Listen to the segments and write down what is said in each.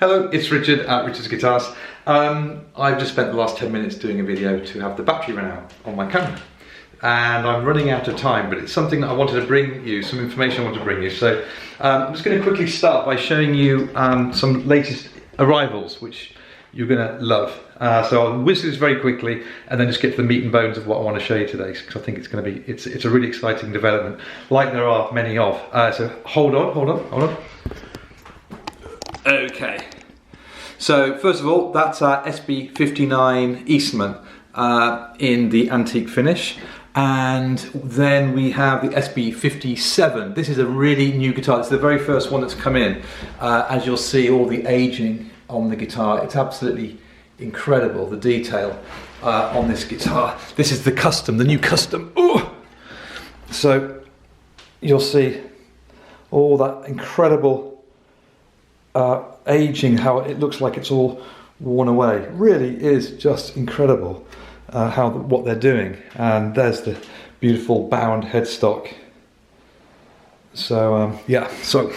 Hello, it's Richard at Richard's Guitars. I've just spent the last 10 minutes doing a video to have the battery run out on my camera. And I'm running out of time, but it's something that I wanted to bring you, some information I want to bring you. So I'm just going to quickly start by showing you some latest arrivals, which you're going to love. So I'll whiz through this very quickly and then just get to the meat and bones of what I want to show you today, because I think it's going to be, it's a really exciting development, like there are many of. So hold on. Okay, so first of all, that's our SB59 Eastman in the antique finish, and then we have the SB57. This is a really new guitar. It's the very first one that's come in. As you'll see, all the aging on the guitar, it's absolutely incredible, the detail on this guitar. This is the custom, the new custom. Ooh! So you'll see all that incredible aging, how it looks like it's all worn away. Really is just incredible what they're doing. And there's the beautiful bound headstock. So yeah, so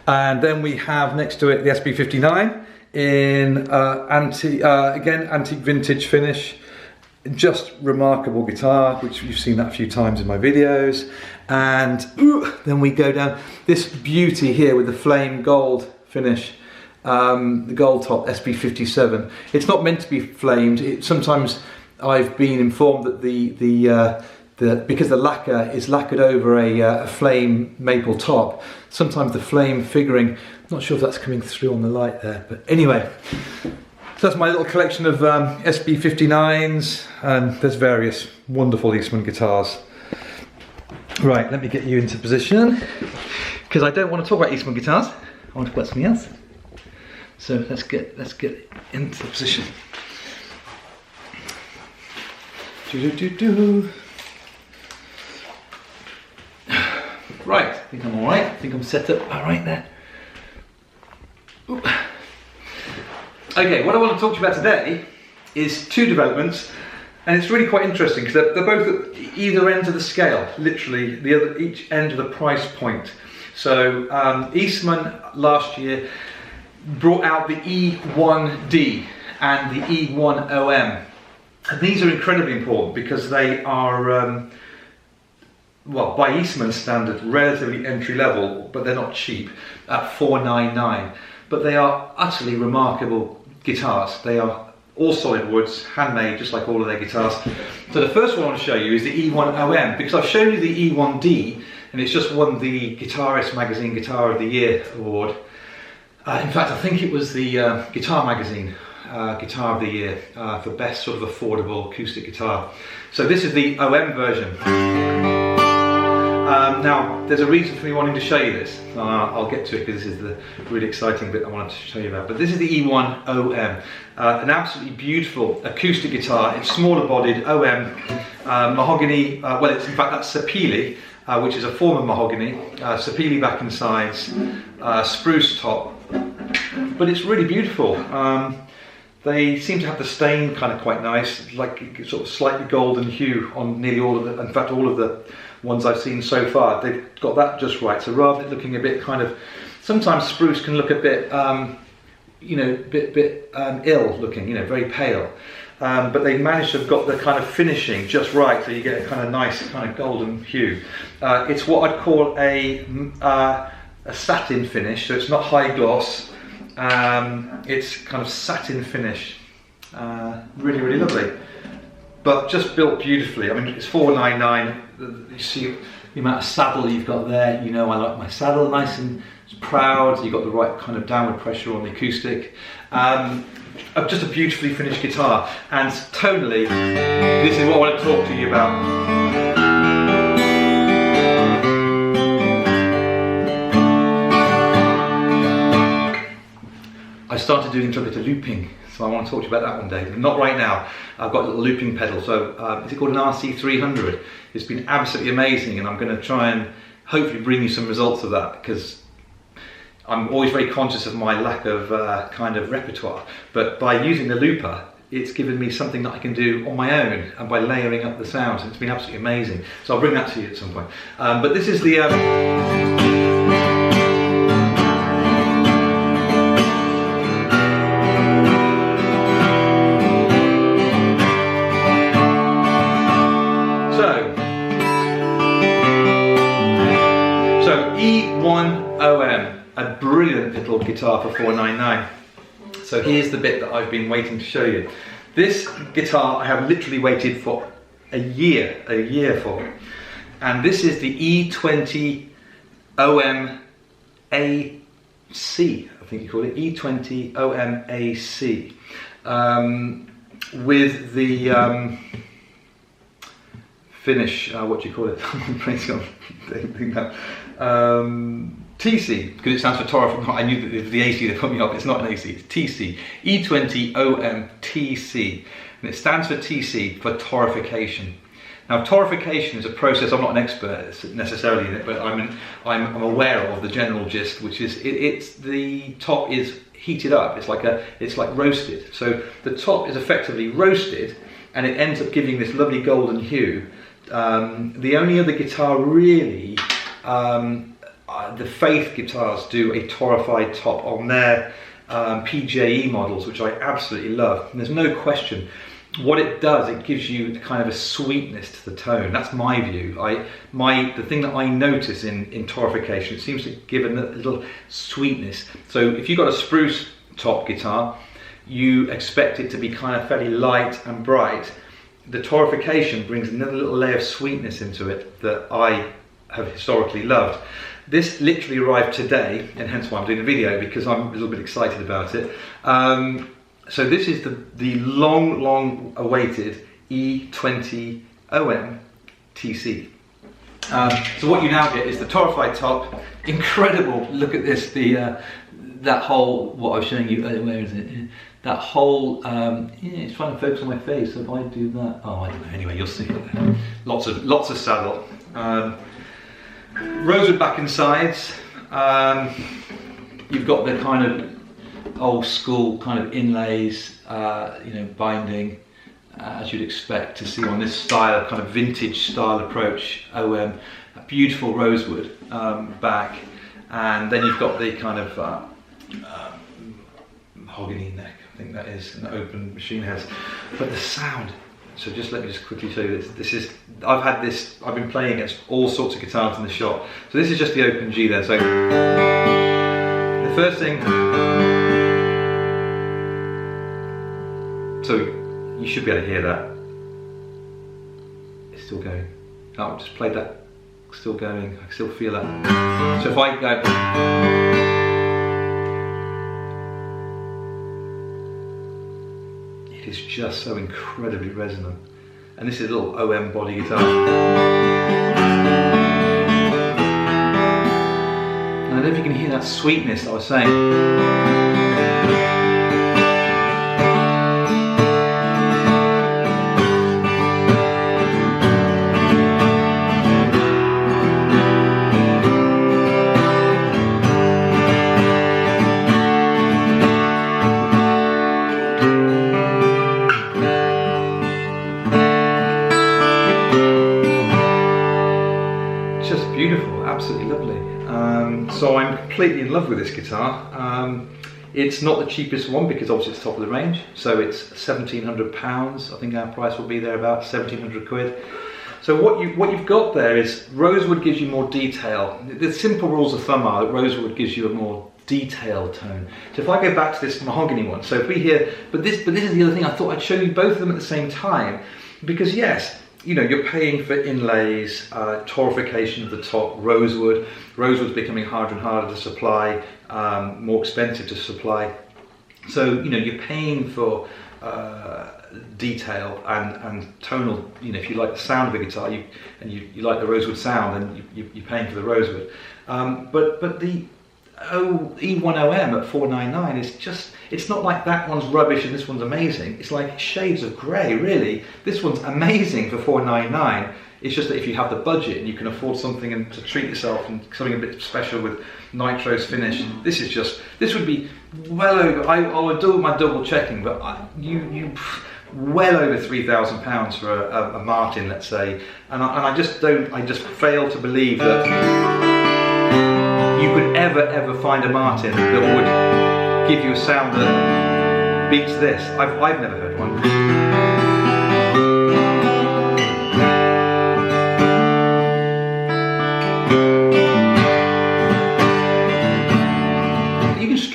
and then we have next to it the SB59 in antique vintage finish. Just remarkable guitar, which you've seen that a few times in my videos. And then we go down this beauty here with the flame gold finish, the gold top SB57. It's not meant to be flamed. Sometimes I've been informed that because the lacquer is lacquered over a flame maple top, sometimes the flame figuring, not sure if that's coming through on the light there, but anyway. So that's my little collection of SB59s, and there's various wonderful Eastman guitars. Right, let me get you into position, because I don't want to talk about Eastman guitars. I want to talk about something else. So let's get into position. Right, I think I'm all right. I think I'm set up all right there. Ooh. Okay, what I want to talk to you about today is two developments, and it's really quite interesting because they're both at either end of the scale, literally each end of the price point. So Eastman last year brought out the E1D and the E20OM, and these are incredibly important because they are, well, by Eastman standard, relatively entry level, but they're not cheap at $499. But they are utterly remarkable guitars. They are all solid woods, handmade, just like all of their guitars. So the first one I want to show you is the E1OM, because I've shown you the E1D, and it's just won the Guitarist Magazine Guitar of the Year award. In fact, I think it was the Guitar Magazine Guitar of the Year for best sort of affordable acoustic guitar. So this is the OM version. Now, there's a reason for me wanting to show you this. I'll get to it because this is the really exciting bit I wanted to show you about. But this is the E1OM, an absolutely beautiful acoustic guitar. It's smaller bodied, OM, mahogany, well, it's in fact that's sapele, which is a form of mahogany, sapele back and sides, spruce top, but it's really beautiful. They seem to have the stain kind of quite nice, like sort of slightly golden hue on nearly all of the, in fact all of the ones I've seen so far. They've got that just right. So rather than looking a bit kind of, sometimes spruce can look a bit, you know, bit ill looking, you know, very pale. But they've managed to have got the kind of finishing just right, so you get a kind of nice kind of golden hue. It's what I'd call a satin finish, so it's not high gloss. It's kind of satin finish, really, really lovely, but just built beautifully. I mean, it's $499. You see the amount of saddle you've got there. You know, I like my saddle nice and proud. You've got the right kind of downward pressure on the acoustic. Just a beautifully finished guitar, and tonally, this is what I want to talk to you about. I started doing a bit of looping, so I want to talk to you about that one day. Not right now. I've got a little looping pedal, so is it called an RC300? It's been absolutely amazing, and I'm going to try and hopefully bring you some results of that, because I'm always very conscious of my lack of kind of repertoire. But by using the looper, it's given me something that I can do on my own, and by layering up the sounds, it's been absolutely amazing. So I'll bring that to you at some point. But this is the OM, a brilliant little guitar for $499. So here's the bit that I've been waiting to show you. This guitar I have literally waited for a year for. And this is the E20 OM AC, I think you call it, E20 OM AC. With the finish, what do you call it? TC, because it stands for Torrified. I knew that it was the AC that put me up. It's not an AC, it's TC. E20 OM TC. And it stands for TC for torrification. Now, torrification is a process. I'm not an expert necessarily in it, but I'm aware of the general gist, which is it's the top is heated up. It's like roasted. So the top is effectively roasted, and it ends up giving this lovely golden hue. The only other guitar really, the Faith guitars do a torrified top on their PJE models, which I absolutely love. And there's no question. What it does, it gives you kind of a sweetness to the tone. That's my view. The thing that I notice in torrification, it seems to give a little sweetness. So if you've got a spruce top guitar, you expect it to be kind of fairly light and bright. The torrification brings another little layer of sweetness into it that I have historically loved. This literally arrived today, and hence why I'm doing the video, because I'm a little bit excited about it. So this is the long awaited E20 OM TC. So what you now get is the torrified top. Incredible, look at this, that whole, what I was showing you earlier, where is it? That whole, yeah, it's trying to focus on my face, so if I do that, oh, I don't know, anyway, you'll see it. Lots of saddle. Rosewood back and sides. You've got the kind of old school kind of inlays, you know, binding, as you'd expect to see on this style, kind of vintage style approach OM. A beautiful rosewood back, and then you've got the kind of mahogany neck, I think that is, an open machine heads. But the sound, so let me quickly show you this. This is, I've been playing against all sorts of guitars in the shop. So this is just the open G there. So the first thing, so you should be able to hear that. It's still going. Oh, I just played that. Still going. I can still feel that. So if I go, it is just so incredibly resonant. And this is a little OM body guitar. And I don't know if you can hear that sweetness that I was saying. Just beautiful, absolutely lovely. So I'm completely in love with this guitar. It's not the cheapest one because obviously it's top of the range, so it's £1,700. I think our price will be there about 1,700 quid. So what you've got there is rosewood gives you more detail. The simple rules of thumb are that rosewood gives you a more detailed tone. So if I go back to this mahogany one, so if we hear, but this is the other thing, I thought I'd show you both of them at the same time, because yes, you know, you're paying for inlays, torrification of the top, rosewood's becoming harder and harder to supply, more expensive to supply. So, you know, you're paying for detail and tonal, you know, if you like the sound of a guitar and you like the rosewood sound, then you're paying for the rosewood. But the E1OM at $499 is just, it's not like that one's rubbish and this one's amazing. It's like shades of grey, really. This one's amazing for $499. It's just that if you have the budget and you can afford something and to treat yourself and something a bit special with nitros finish, this would be well over, I would do my double checking, but you well over £3,000 for a Martin, let's say, and I just fail to believe that you could ever find a Martin that would give you a sound that beats this. I've never heard one.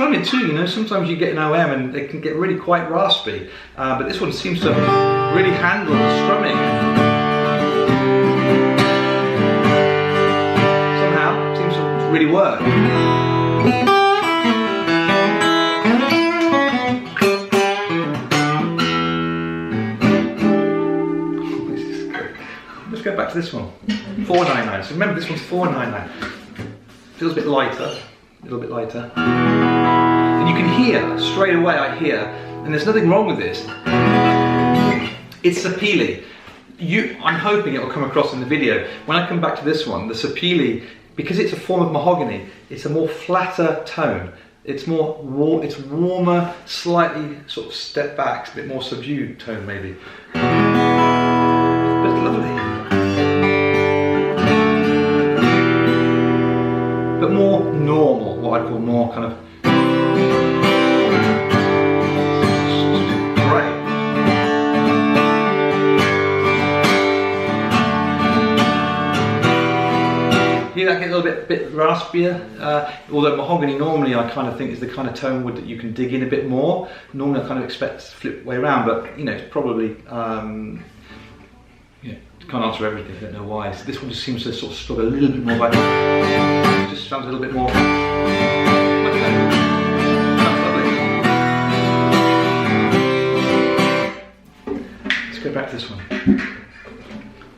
strumming too, you know, sometimes you get an OM and it can get really quite raspy, but this one seems to really handle the strumming. Somehow, it seems to really work. Let's go back to this one, 499. So remember, this one's 499. Feels a bit lighter, a little bit lighter. And you can hear, straight away I hear, and there's nothing wrong with this, it's sapele. I'm hoping it will come across in the video. When I come back to this one, the sapele, because it's a form of mahogany, it's a more flatter tone. It's more warm, it's warmer, slightly sort of step back, a bit more subdued tone maybe. But it's lovely. But more normal, what I'd call more kind of great. Hear that get a little bit raspier, although mahogany normally I kind of think is the kind of tone wood that you can dig in a bit more. Normally I kind of expect to flip way around, but you know, it's probably yeah, can't answer everything, I don't know why. So this one just seems to sort of struggle a little bit more like, it just sounds a little bit more. Much better. That's lovely. Let's go back to this one.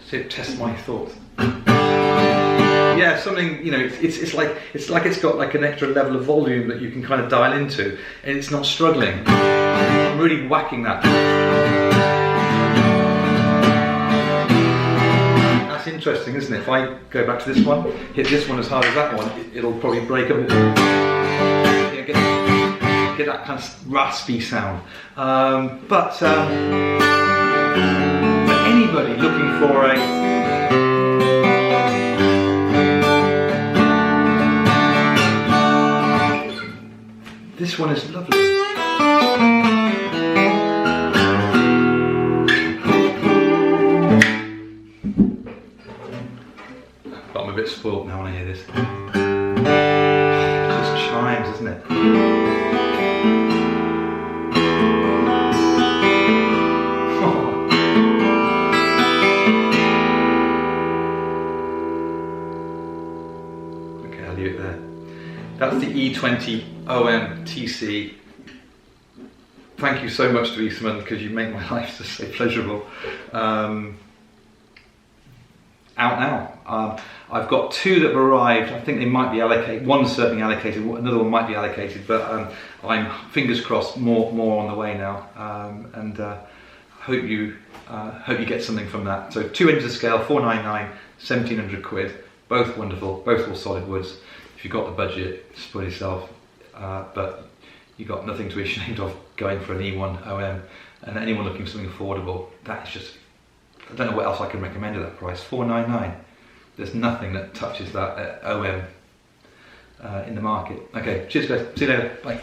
See it test my thoughts. Yeah, something, you know, it's like it's got like an extra level of volume that you can kind of dial into, and it's not struggling. I'm really whacking that. That's interesting, isn't it? If I go back to this one, hit this one as hard as that one, it'll probably break up. Yeah, get that kind of raspy sound. But for anybody looking for a this one is lovely. But I'm a bit spoiled now when I hear this. It just chimes, isn't it? Okay, I'll leave it there. That's the E20 OM TC. Thank you so much to Eastman, because you make my life just so pleasurable. Out now. I've got two that have arrived. I think they might be allocated. One's certainly allocated, another one might be allocated, but I'm fingers crossed more on the way now. And hope you get something from that. So 2 inches of scale, 499, 1700 quid. Both wonderful, both all solid woods. If you've got the budget, spoil yourself, but you've got nothing to be ashamed of going for an E1OM, and anyone looking for something affordable, that's just, I don't know what else I can recommend at that price, 499. There's nothing that touches that OM in the market. Okay, cheers guys, see you later, bye.